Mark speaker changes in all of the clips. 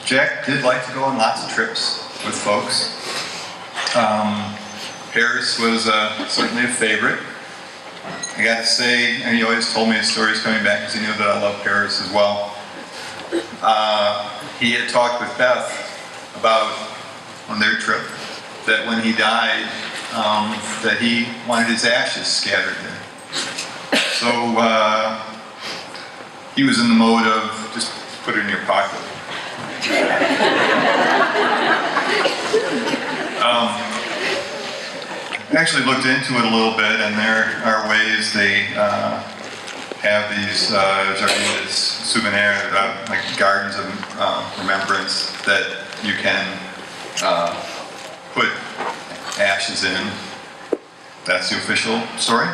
Speaker 1: Jack did like to go on lots of trips with folks. Paris was certainly a favorite. I got to say, and he always told me his stories coming back because he knew that I love Paris as well. He had talked with Beth about, on their trip, that when he died, that he wanted his ashes scattered there. So he was in the mode of just put it in your pocket. I actually looked into it a little bit, and there are ways they have these jardins souvenirs, like gardens of remembrance that you can put ashes in. That's the official story.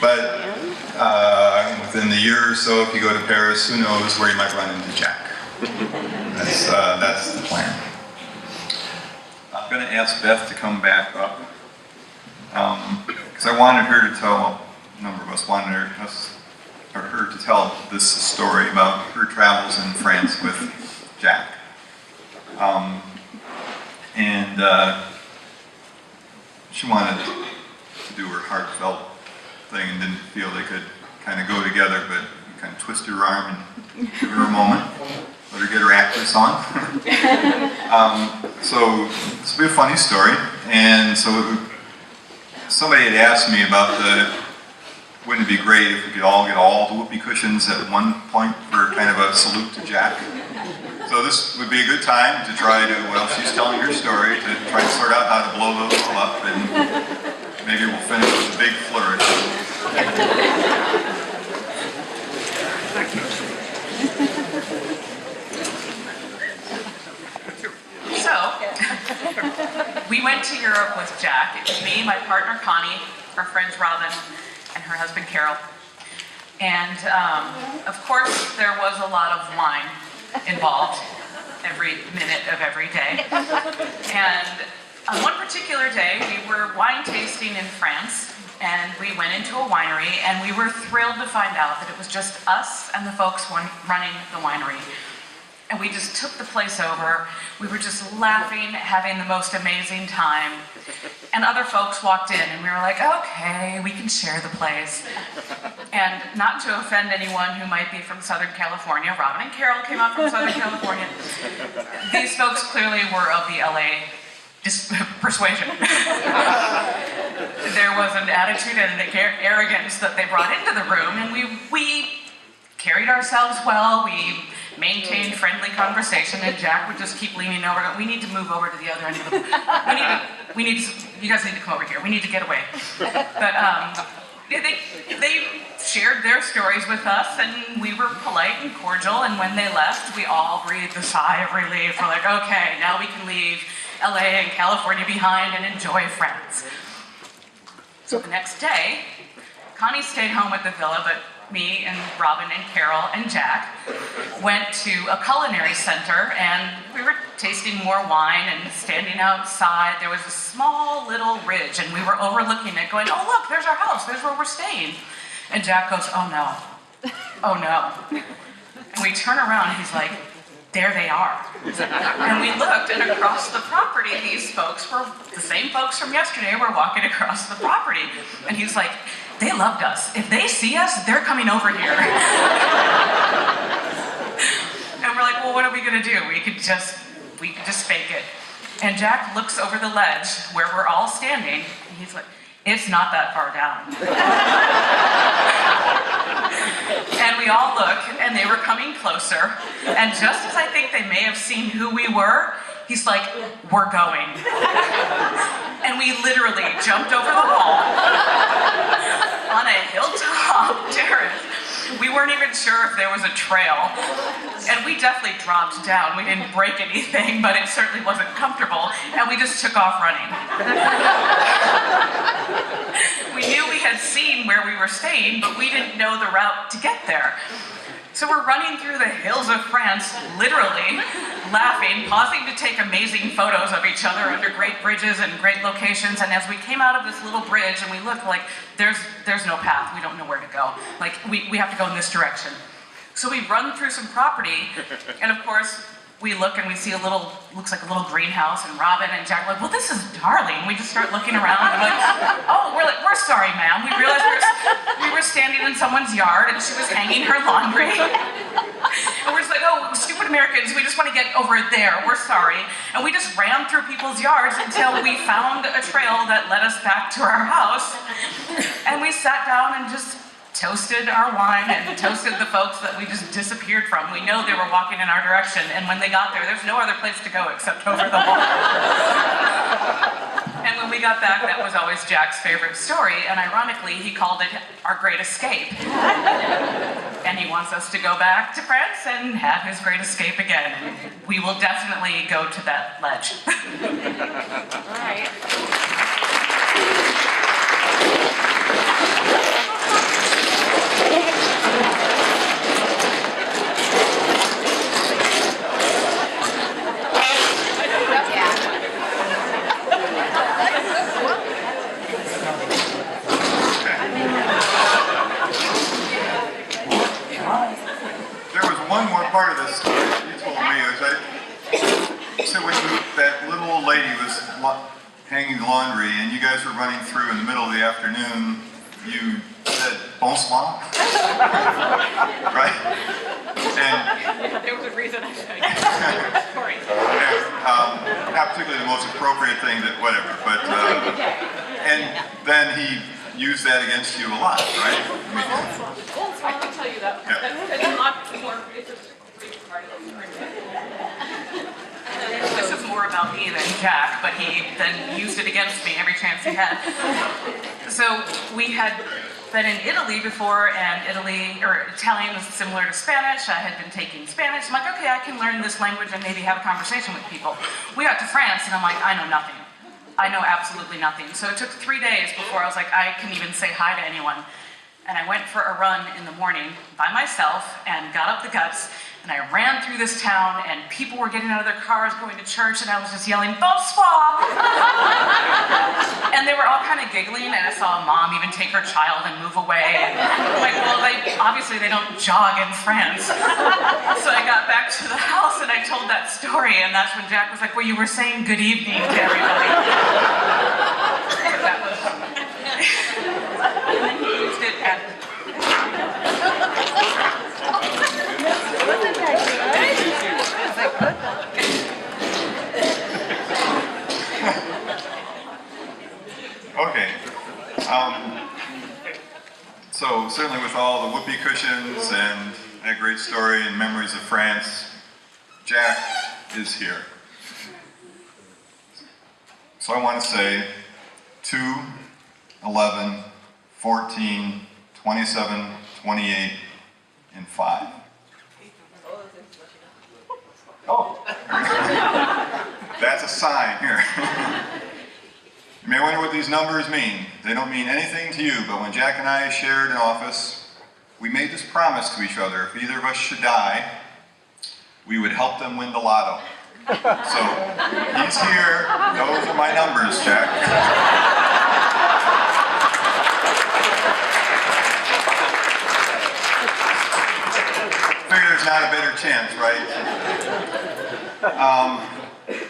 Speaker 1: But within the year or so, if you go to Paris, who knows where you might run into Jack. That's the plan. I'm going to ask Beth to come back up, because I wanted her to tell, a number of us wanted her to tell this story about her travels in France with Jack. She wanted to do her heartfelt thing and didn't feel they could kind of go together, but you kind of twist her arm and give her a moment. Let her get her actress on. So this will be a funny story. And so somebody had asked me about wouldn't it be great if we could all get all the whoopee cushions at one point for kind of a salute to Jack? So this would be a good time to try to, while she's telling her story, to try to sort out how to blow those all up, and maybe we'll finish with a big flourish.
Speaker 2: So, we went to Europe with Jack. It was me, my partner Connie, our friends Robin, and her husband Carol. And of course, there was a lot of wine involved every minute of every day. And on one particular day, we were wine tasting in France, and we went into a winery, and we were thrilled to find out that it was just us and the folks running the winery. And we just took the place over. We were just laughing, having the most amazing time. And other folks walked in, and we were like, okay, we can share the place. And not to offend anyone who might be from Southern California, Robin and Carol came out from Southern California. These folks clearly were of the LA persuasion. There was an attitude and an arrogance that they brought into the room, and we carried ourselves well. We maintained friendly conversation, and Jack would just keep leaning over. We need to move over to the other end of the. You guys need to come over here. We need to get away. But they shared their stories with us, and we were polite and cordial. And when they left, we all breathed a sigh of relief. We're like, okay, now we can leave LA and California behind and enjoy France. So the next day, Connie stayed home at the villa, but me and Robin and Carol and Jack went to a culinary center, and we were tasting more wine and standing outside. There was a small little ridge, and we were overlooking it going, oh look, there's our house, there's where we're staying. And Jack goes, oh no, oh no. And we turn around, and he's like, there they are. And we looked, and across the property, these folks were, the same folks from yesterday were walking across the property. And he's like, they loved us. If they see us, they're coming over here. And we're like, well, what are we gonna do? We could just fake it. And Jack looks over the ledge where we're all standing, and he's like, it's not that far down. And we all look, and they were coming closer, and just as I think they may have seen who we were, he's like, we're going. And we literally jumped over the wall on a hilltop terrace. We weren't even sure if there was a trail. And we definitely dropped down. We didn't break anything, but it certainly wasn't comfortable. And we just took off running. We knew we had seen where we were staying, but we didn't know the route to get there. So we're running through the hills of France, literally laughing, pausing to take amazing photos of each other under great bridges and great locations. And as we came out of this little bridge and we looked, like, there's no path, we don't know where to go. Like, we have to go in this direction. So we run through some property, and of course, we look and we see looks like a little greenhouse, and Robin and Jack are like, well, this is darling. We just start looking around, and we're like, oh, we're sorry, ma'am. We realized we were standing in someone's yard, and she was hanging her laundry. And we're just like, oh, stupid Americans, we just want to get over there. We're sorry. And we just ran through people's yards until we found a trail that led us back to our house. And we sat down and just toasted our wine and toasted the folks that we just disappeared from. We know they were walking in our direction, and when they got there, there's no other place to go except over the wall. And when we got back, that was always Jack's favorite story, and ironically, he called it our great escape. And he wants us to go back to France and have his great escape again. And we will definitely go to that ledge.
Speaker 3: All right.
Speaker 1: There was one more part of this story you told me. You said when that little old lady was hanging laundry and you guys were running through in the middle of the afternoon, you said, bonsoir? Right? And
Speaker 3: There was a reason I said sorry.
Speaker 1: not particularly the most appropriate thing that, whatever, but, and then he used that against you a lot, right?
Speaker 3: I can tell you that.
Speaker 1: Yeah.
Speaker 3: It's a lot more, it's a brief part of the story.
Speaker 2: This is more about me than Jack, but he then used it against me every chance he had. So we had been in Italy before, and Italian was similar to Spanish. I had been taking Spanish. I'm like, okay, I can learn this language and maybe have a conversation with people. We got to France, and I'm like, I know nothing. I know absolutely nothing. So it took 3 days before I was like, I can even say hi to anyone. And I went for a run in the morning by myself and got up the guts, and I ran through this town, and people were getting out of their cars going to church, and I was just yelling, bonsoir! And they were all kind of giggling, and I saw a mom even take her child and move away. And I'm like, well, obviously they don't jog in France. So I got back to the house, and I told that story, and that's when Jack was like, well, you were saying good evening to everybody. So that was... And then he used it at...
Speaker 3: Wasn't that good? Was that good?
Speaker 1: Okay. So certainly with all the whoopee cushions and that great story and memories of France, Jack is here. So I want to say 2, 11, 14, 27, 28, and 5. Oh, that's a sign here. You may wonder what these numbers mean. They don't mean anything to you, but when Jack and I shared an office, we made this promise to each other. If either of us should die, we would help them win the lotto. So, he's here. Those are my numbers, Jack. Figure there's not a better chance, right?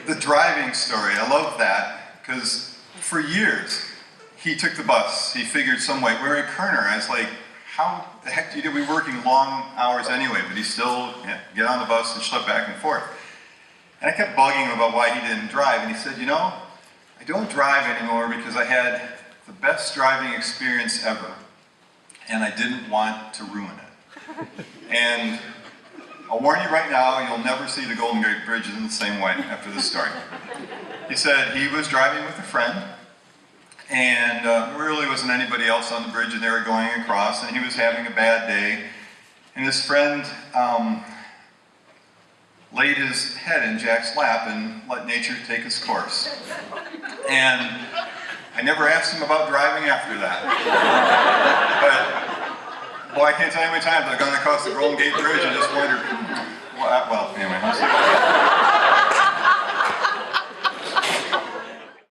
Speaker 1: The driving story, I love that, because for years, he took the bus. He figured some way, we were in Kerner, I was like, how the heck do you do? We were working long hours anyway, but he still get on the bus and schlep back and forth. And I kept bugging him about why he didn't drive, and he said, you know, I don't drive anymore because I had the best driving experience ever, and I didn't want to ruin it. And I'll warn you right now, you'll never see the Golden Gate Bridge in the same way after this story. He said he was driving with a friend, and really wasn't anybody else on the bridge, and they were going across, and he was having a bad day, and his friend laid his head in Jack's lap and let nature take its course. And I never asked him about driving after that. But, well, I can't tell you how many times I've gone across the Golden Gate Bridge and just wondered, well, anyway.